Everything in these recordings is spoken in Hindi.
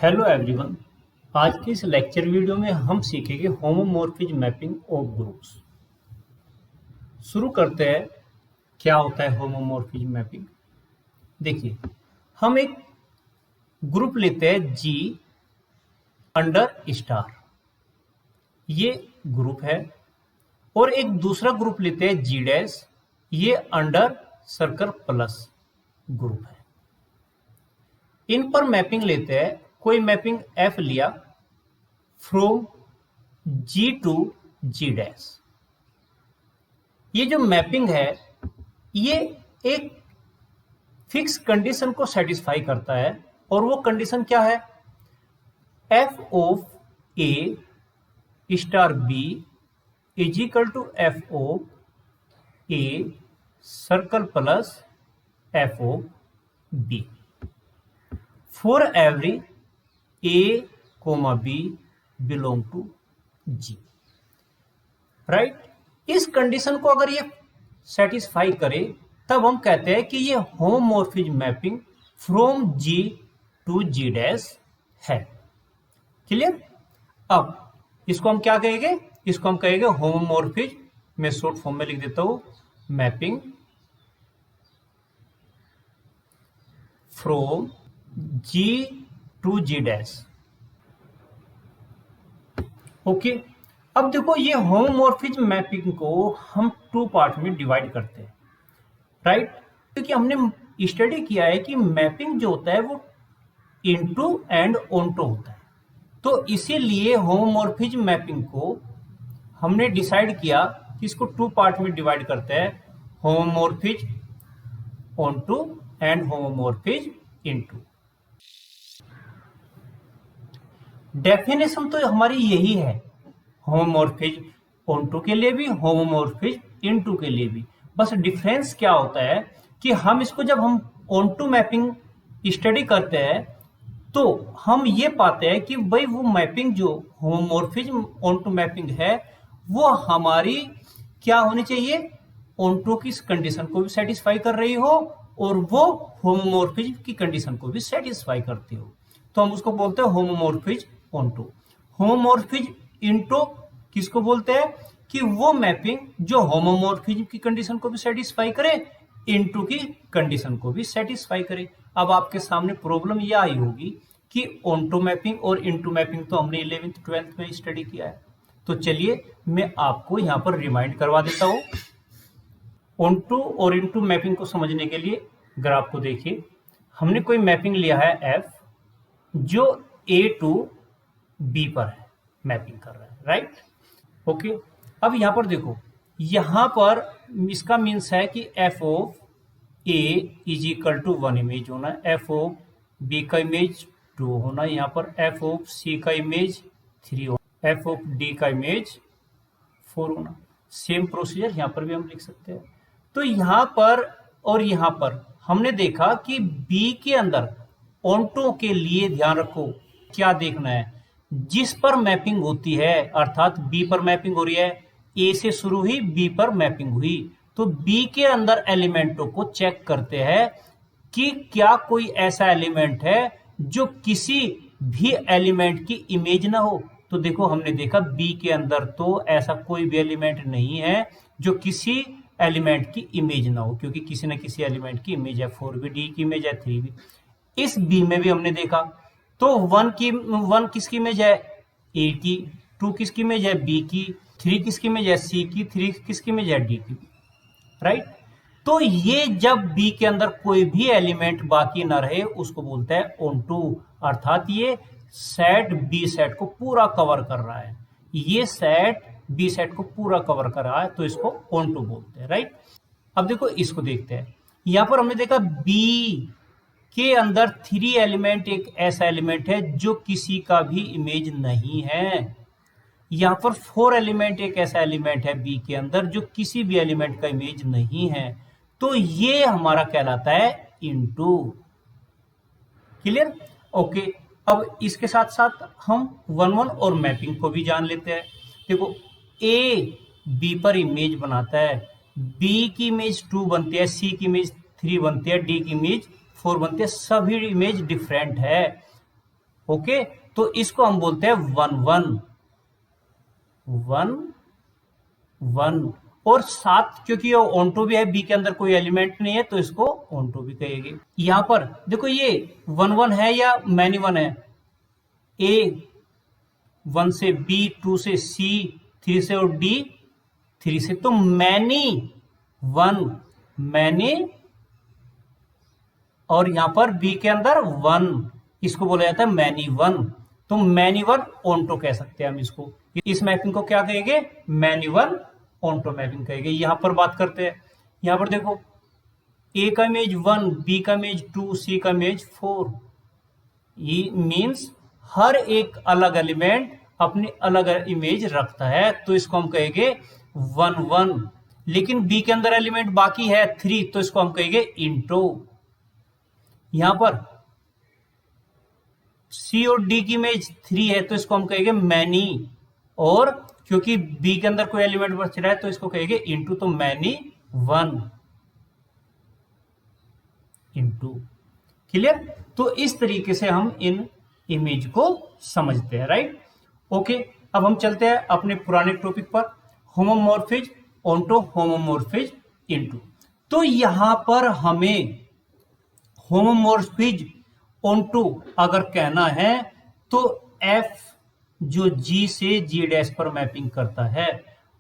Hello everyone. आज के इस लेक्चर वीडियो में हम सीखेंगे होमोमॉर्फिज्म मैपिंग ऑफ ग्रुप्स। शुरू करते हैं। क्या होता है होमोमॉर्फिज्म मैपिंग? देखिए, हम एक ग्रुप लेते हैं जी अंडर स्टार, ये ग्रुप है, और एक दूसरा ग्रुप लेते हैं जी डैश, ये अंडर सर्कल प्लस ग्रुप है। इन पर मैपिंग लेते हैं। कोई मैपिंग एफ लिया from G to G dash. ये जो मैपिंग है ये एक फिक्स कंडीशन को सेटिस्फाई करता है, और वो कंडीशन क्या है? F of a star b is equal to f of a circle plus f of b for every a comma b belong to G. Right? इस कंडीशन को अगर ये सेटिस्फाई करे तब हम कहते हैं कि ये homomorphism mapping from G to G dash है। क्लियर? अब इसको हम क्या कहेंगे? इसको हम कहेंगे होमोमॉर्फिज्म। मैं शॉर्ट फॉर्म में लिख देता हूं, mapping from G to G dash. Okay. अब देखो, ये होमोमॉर्फिज्म मैपिंग को हम टू पार्ट में डिवाइड करते हैं। राइट? क्योंकि हमने स्टडी किया है कि मैपिंग जो होता है वो इनटू एंड ऑनटू होता है। तो इसीलिए होमोमॉर्फिज्म मैपिंग को हमने डिसाइड किया कि इसको टू पार्ट में डिवाइड करते हैं, homomorphism onto and homomorphism into. Definition तो हमारी यही है, होमोमॉर्फिज्म ऑनटू के लिए भी, होमोमॉर्फिज्म इनटू के लिए भी। बस डिफरेंस क्या होता है कि हम इसको जब हम ऑनटू मैपिंग स्टडी करते हैं तो हम ये पाते हैं कि भाई वो मैपिंग जो होमोमॉर्फिज्म ऑनटू मैपिंग है वो हमारी क्या होनी चाहिए? ऑनटू की कंडीशन को भी सेटिस्फाई कर रही हो और वो होमोमॉर्फिज्म की कंडीशन को भी सेटिस्फाई करती हो, तो हम उसको बोलते हैं होमोमॉर्फिज्म ऑनटू। होमोमॉर्फिज्म इनटू किसको बोलते हैं? कि वो मैपिंग जो होमोमॉर्फिज्म की कंडीशन को भी सेटिस्फाई करे, इनटू की कंडीशन को भी सेटिस्फाई करे। अब आपके सामने प्रॉब्लम यह आई होगी कि ऑनटू मैपिंग और इनटू मैपिंग तो हमने 11th 12th में स्टडी किया है। तो चलिए मैं आपको यहां पर रिमाइंड करवा देता हूं। ऑनटू और इनटू मैपिंग को समझने के लिए ग्राफ को देखिए। हमने कोई मैपिंग लिया है एफ जो ए टू बी पर है, मैपिंग कर रहा है। राइट? ओके। अब यहां पर देखो, यहां पर इसका मीन्स है कि f of a is equal to 1 image होना, एफ ऑफ बी का इमेज 2 होना, यहाँ पर एफ ऑफ सी का इमेज 3 होना, एफ ऑफ डी का इमेज 4 होना। सेम प्रोसीजर यहाँ पर भी हम लिख सकते हैं। तो यहाँ पर और यहाँ पर हमने देखा कि बी के अंदर ऑनटू के लिए ध्यान रखो क्या देखना है, जिस पर मैपिंग होती है, अर्थात बी पर मैपिंग हो रही है, ए से शुरू हुई बी पर मैपिंग हुई, तो बी के अंदर एलिमेंटों को चेक करते हैं कि क्या कोई ऐसा एलिमेंट है जो किसी भी एलिमेंट की इमेज ना हो। तो देखो, हमने देखा बी के अंदर तो ऐसा कोई भी एलिमेंट नहीं है जो किसी एलिमेंट की इमेज ना हो, क्योंकि किसी न किसी एलिमेंट की इमेज है, 4 भी डी की इमेज है, 3 भी। इस बी में भी हमने देखा तो 1 किसकी इमेज है? ए की, 2 किसकी इमेज है? बी की, 3 किसकी इमेज है? सी की, 3 किसकी इमेज है? डी की। राइट? तो ये जब बी के अंदर कोई भी एलिमेंट बाकी ना रहे उसको बोलते हैं ऑनटू, अर्थात ये सेट बी सेट को पूरा कवर कर रहा है, ये सेट बी सेट को पूरा कवर कर रहा है, तो इसको ऑनटू बोलते हैं। राइट? अब देखो, इसको देखते हैं। यहां पर हमने देखा बी के अंदर 3 एलिमेंट एक ऐसा एलिमेंट है जो किसी का भी इमेज नहीं है। यहां पर 4 एलिमेंट एक ऐसा एलिमेंट है बी के अंदर जो किसी भी एलिमेंट का इमेज नहीं है, तो ये हमारा कहलाता है इनटू। क्लियर? ओके। अब इसके साथ साथ हम 1 और मैपिंग को भी जान लेते हैं। देखो, ए बी पर इमेज बनाता है, बी की इमेज 2 बनती है, सी की इमेज 3 बनती है, डी की इमेज 4 बनती है, सभी इमेज डिफरेंट है। ओके, तो इसको हम बोलते हैं 1 1 1 1। और साथ क्योंकि ये ऑन्टो भी है, बी के अंदर कोई एलिमेंट नहीं है तो इसको ऑन्टो भी कहेंगे। यहां पर देखो ये 1 1 है या मैनी 1 है, ए 1 से, बी 2 से, सी 3 से और डी 3 से, तो मैनी 1 मैनी, और यहां पर बी के अंदर 1, इसको बोला जाता है मैनी 1। तो मैनी 1 ऑन्टो कह सकते हैं हम इसको। इस मैपिंग को क्या कहेंगे, मैनी 1 ऑन्टो मैपिंग कहेंगे। यहां पर बात करते हैं, यहां पर देखो ए का इमेज 1, बी का इमेज 2, सी का इमेज 4। ये मीन्स हर एक अलग एलिमेंट अपनी अलग इमेज रखता है, तो इसको हम कहेंगे 1 1। लेकिन बी के अंदर एलिमेंट बाकी है 3, तो इसको हम कहेंगे इंटो। यहां पर सी और डी की इमेज 3 है, तो इसको हम कहेंगे मैनी, और क्योंकि बी के अंदर कोई एलिमेंट बच रहा है तो इसको कहेंगे इंटू, तो मैनी 1 इंटू। क्लियर? तो इस तरीके से हम इन इमेज को समझते हैं, राइट? ओके, अब हम चलते हैं अपने पुराने टॉपिक पर, होमोमॉर्फिज्म, ऑन्टो होमोमॉर्फिज्म, इंटू। तो यहां पर हमें होमोमॉर्फिज्म ऑन्टो अगर कहना है तो एफ जो जी से जी डैश पर मैपिंग करता है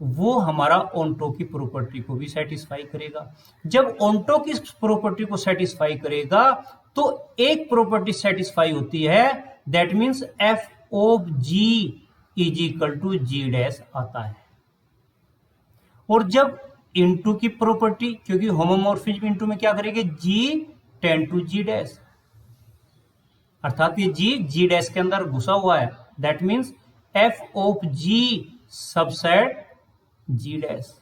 वो हमारा ऑन्टो की प्रॉपर्टी को भी सेटिस्फाई करेगा। जब ऑन्टो की प्रॉपर्टी को सेटिस्फाई करेगा तो एक प्रॉपर्टी सेटिस्फाई होती है, that means f of G is equal to G dash आता है। और जब इंटू की प्रॉपर्टी, क्योंकि होमोमॉर्फिज्म इंटू में क्या करेंगे, जी टेंड टू जी डैश, अर्थात ये जी जी डैश के अंदर घुसा हुआ है, that means f of G subset G dash.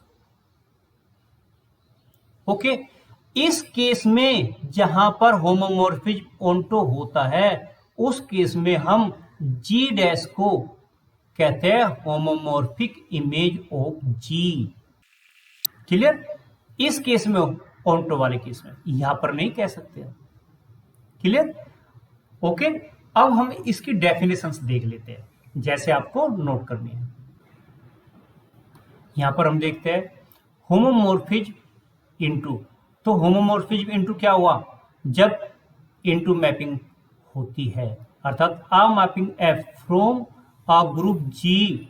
Okay, इस केस में जहां पर होमोमॉर्फिज्म ऑन्टो होता है उस केस में हम जी डैश को कहते हैं homomorphic image of G. Clear? इस केस में ऑन्टो वाले केस में, यहां पर नहीं कह सकते। क्लियर? ओके, अब हम इसकी डेफिनेशंस देख लेते हैं, जैसे आपको नोट करनी है। यहां पर हम देखते हैं होमोमॉर्फिज्म इनटू। तो होमोमॉर्फिज्म इनटू क्या हुआ, जब इनटू मैपिंग होती है, अर्थात a mapping f from a group G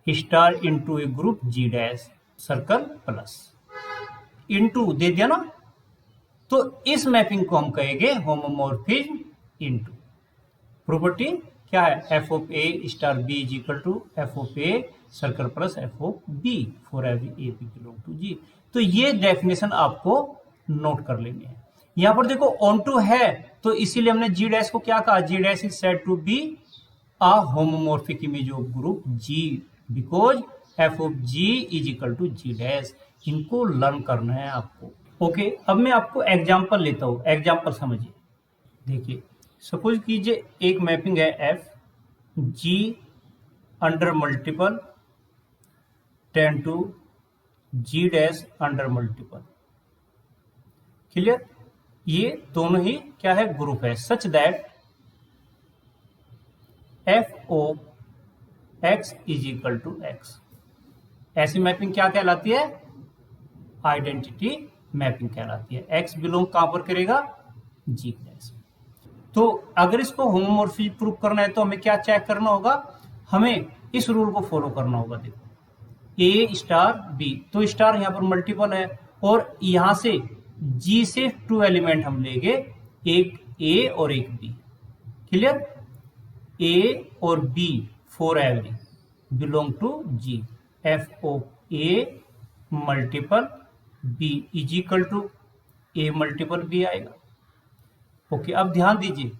star into a group G dash circle plus, into दे दिया ना, तो इस मैपिंग को हम कहेंगे होमोमॉर्फिज्म इनटू। प्रॉपर्टी क्या है, f of a star b is equal to f of a circle plus f of b for every a b belong to G. तो ये डेफिनेशन आपको नोट कर लेनी है। यहां पर देखो ऑन्टो है तो इसीलिए हमने जी डैश को क्या कहा, G dash is said to be a homomorphic image of group G because f of G is equal to G dash। इनको लर्न करना है आपको। ओके, अब मैं आपको एग्जांपल लेता हूं, एग्जांपल समझिए। देखिए, सपोज कीजिए एक मैपिंग है f G under multiple ten to G dash under multiple. Clear? ये दोनों ही क्या है, ग्रुप है, such that f of x is equal to x. ऐसी मैपिंग क्या कहलाती है, आइडेंटिटी मैपिंग कहलाती है। एक्स बिलोंग कहां पर करेगा, जी डैश। तो अगर इसको होमोमॉर्फिज्म प्रूव करना है तो हमें क्या चेक करना होगा, हमें इस रूल को फॉलो करना होगा। देखो ए स्टार बी, तो स्टार यहां पर मल्टीपल है और यहां से जी से 2 एलिमेंट हम लेंगे, एक ए और एक बी। क्लियर? ए और b for every belong to G, f of a multiple b is equal to a multiple b आएगा। ओके, अब ध्यान दीजिए,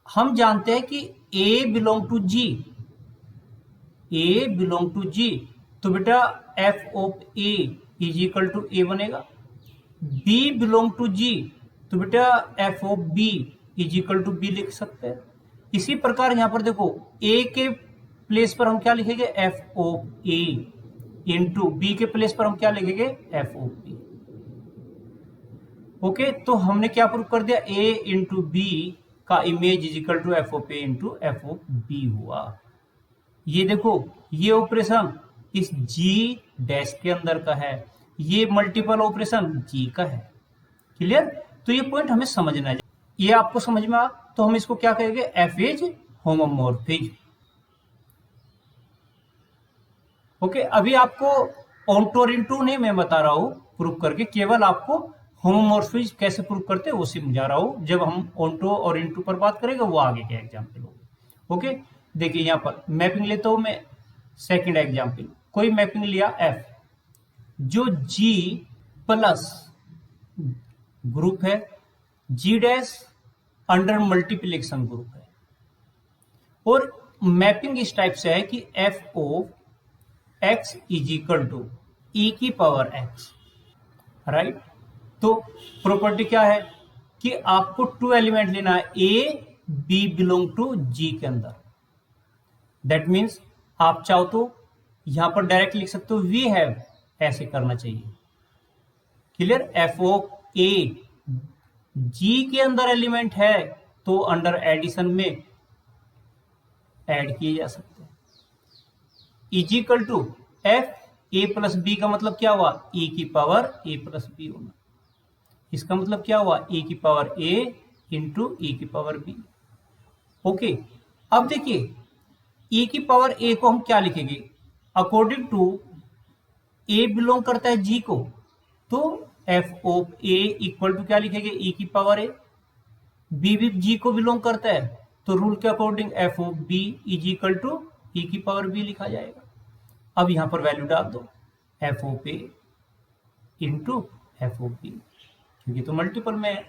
हम जानते हैं कि a belong to G, a belong to G, तो बेटा f of a is equal to a बनेगा। बी बिलोंग टू जी, तो बेटा f of b is equal to b लिख सकते हैं। इसी प्रकार यहां पर देखो ए के प्लेस पर हम क्या लिखेंगे, f of a into b के प्लेस पर हम क्या लिखेंगे, एफ ऑफ बी। ओके, तो हमने क्या प्रूव कर दिया, ए इंटू बी का image is equal to f of a into f of b हुआ। ये देखो, ये ऑपरेशन इस जी डैश के अंदर का है, ये मल्टीपल ऑपरेशन जी का है। क्लियर? तो ये पॉइंट हमें समझना है। ये आपको समझ में आ तो हम इसको क्या कहेंगे, एफ इज होमोमॉर्फिज्म। ओके, अभी आपको ऑन्टो और इनटू नहीं मैं बता रहा हूं प्रूव करके, केवल आपको होमोमॉर्फिज्म कैसे प्रूव करते हैं वो समझा रहा हूं। जब हम ऑन्टो और इनटू पर बात करेंगे वो आगे के एग्जाम्पल होगा। ओके, देखिए यहां पर मैपिंग लेता हूं मैं। सेकंड एग्जाम्पल, कोई मैपिंग लिया एफ, जो जी प्लस ग्रुप है, G dash under multiplication group है, और मैपिंग इस टाइप से है कि f o x is equal to e की पावर एक्स, राइट। तो प्रॉपर्टी क्या है कि आपको टू एलिमेंट लेना है, a b belong to G के अंदर। दैट मीन्स आप चाहो तो यहां पर डायरेक्ट लिख सकते हो वी हैव, ऐसे करना चाहिए। क्लियर? एफ ओ ए जी के अंदर एलिमेंट है तो अंडर एडिशन में ऐड किए जा सकते हैं। Is equal to f a plus b का मतलब क्या हुआ, ई की पावर ए प्लस बी होना। इसका मतलब क्या हुआ, ई की पावर ए इंटू ई की पावर बी। ओके, अब देखिए ई की पावर ए को हम क्या लिखेंगे, अकॉर्डिंग टू ए बिलोंग करता है जी को, तो f of a equal to क्या लिखेंगे, ई की पावर ए। बी भी जी को बिलोंग करता है तो रूल के according f of b is equal to e की पावर बी लिखा जाएगा। अब यहां पर वैल्यू डाल दो, f of a into f of b, क्योंकि तो मल्टीपल में है,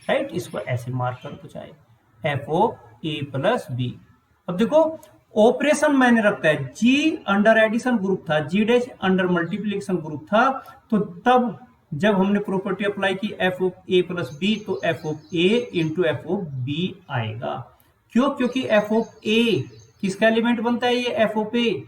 राइट। इसको ऐसे मार्क कर दो, चाहे f of a plus b. अब देखो ऑपरेशन मैंने रखता है, जी अंडर एडिशन ग्रुप था, G dash under multiplication group था, तो तब जब हमने प्रॉपर्टी अप्लाई की f of a plus b, तो f of a into f of b आएगा। क्यों? क्योंकि एफ ऑफ ए किसका एलिमेंट बनता है, ये f of a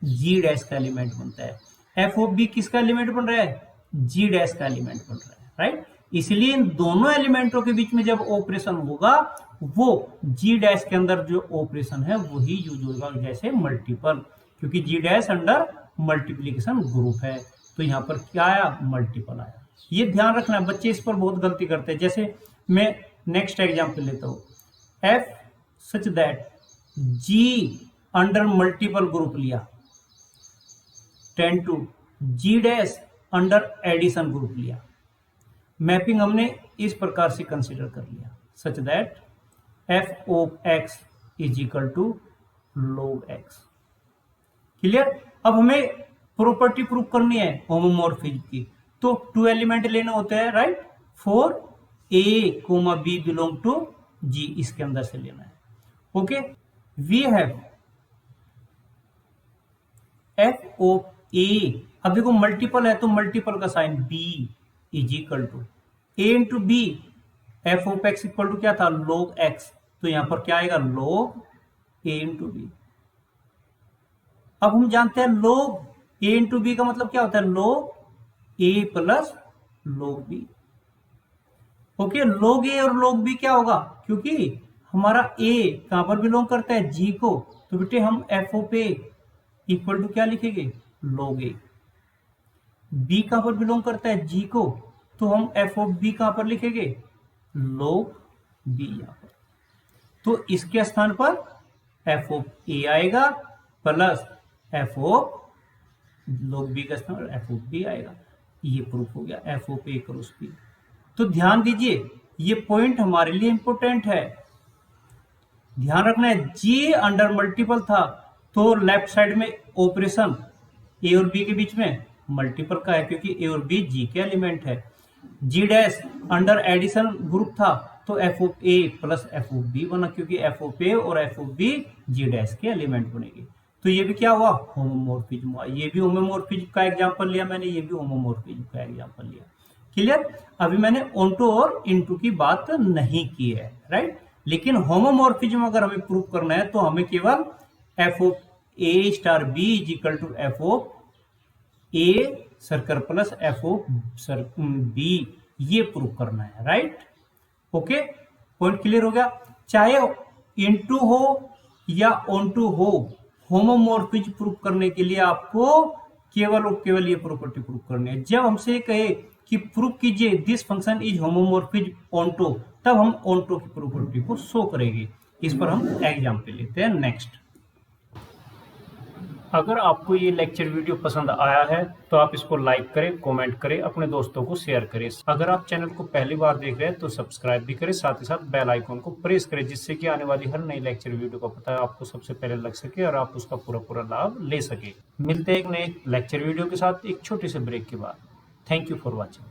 G dash का एलिमेंट बनता है। एफ ऑफ बी किसका एलिमेंट बन रहा है, जी डैश का एलिमेंट बन रहा है, राइट। इसलिए इन दोनों एलिमेंटों के बीच में जब ऑपरेशन होगा, वो जी डैश के अंदर जो ऑपरेशन है वही यूज होगा, जैसे मल्टीपल, क्योंकि जी डैश अंडर मल्टीप्लीकेशन ग्रुप है, तो यहां पर क्या आया, मल्टीपल आया। ये ध्यान रखना, बच्चे इस पर बहुत गलती करते हैं। जैसे मैं नेक्स्ट एग्जाम्पल लेता हूं, f such that G under multiple group लिया, tend to G dash under addition group लिया। मैपिंग हमने इस प्रकार से कंसीडर कर लिया, such that f of x is equal to log x. Clear? अब हमें प्रॉपर्टी प्रूव करनी है होमोमॉर्फिज्म की, तो टू एलिमेंट लेने होते हैं, right. For a comma b belong to G, इसके अंदर से लेना है। Okay, we have f of a, अब देखो मल्टीपल है तो मल्टीपल का sign b is equal to a into b, f of x equal to क्या था, log एक्स, तो यहां पर क्या आएगा, log ए इंटू बी। अब हम जानते हैं log ए इंटू बी का मतलब क्या होता है, log a plus log b. Okay, log a और log बी क्या होगा, क्योंकि हमारा a कहां पर बिलोंग करता है, g को, तो बेटे हम f of a equal to क्या लिखेंगे, log ए। b कहां पर बिलोंग करता है, g को, तो हम एफ ऑफ बी कहां पर लिखेंगे, log बी यहां पर। तो इसके स्थान पर एफ ऑफ ए आएगा plus f of log b का स्थान पर एफ ऑफ बी आएगा। ये प्रूफ हो गया, f of a cross b. तो ध्यान दीजिए, ये पॉइंट हमारे लिए इंपॉर्टेंट है, ध्यान रखना है। जी अंडर मल्टीपल था तो लेफ्ट साइड में ऑपरेशन ए और बी के बीच में मल्टीपल का है, क्योंकि ए और बी जी के एलिमेंट है। G dash under addition group था तो f of a plus f of b बना, क्योंकि एफ ऑफ ए और f of b G dash के एलिमेंट बनेंगे। तो ये भी क्या हुआ, होमोमॉर्फिज्म हुआ। ये भी होमोमॉर्फिज्म का एग्जांपल लिया मैंने, ये भी होमोमॉर्फिज्म का एग्जांपल लिया। क्लियर? अभी मैंने ऑन्टो और इनटू की बात नहीं की है, राइट। लेकिन होमोमॉर्फिज्म अगर हमें प्रूव करना है तो हमें केवल f of a star b is equal to f of a circle plus f of b, ये प्रूव करना है, राइट। ओके, पॉइंट क्लियर हो गया। चाहे इनटू हो या ऑनटू हो, होमोमॉर्फिज्म प्रूव करने के लिए आपको केवल और केवल ये प्रॉपर्टी प्रूव करनी है। जब हमसे कहे कि प्रूव कीजिए this function is homomorphism onto, तब हम ऑनटो की प्रॉपर्टी को शो करेंगे। इस पर हम एग्जाम्पल लेते हैं। नेक्स्ट, अगर आपको ये लेक्चर वीडियो पसंद आया है तो आप इसको लाइक करें, कमेंट करें, अपने दोस्तों को शेयर करें। अगर आप चैनल को पहली बार देख रहे हैं तो सब्सक्राइब भी करें, साथ ही साथ बेल आइकन को प्रेस करें, जिससे कि आने वाली हर नई लेक्चर वीडियो का पता आपको सबसे पहले लग सके और आप उसका पूरा लाभ ले सके। मिलते हैं एक नए लेक्चर वीडियो के साथ एक छोटे से ब्रेक के बाद। Thank you for watching.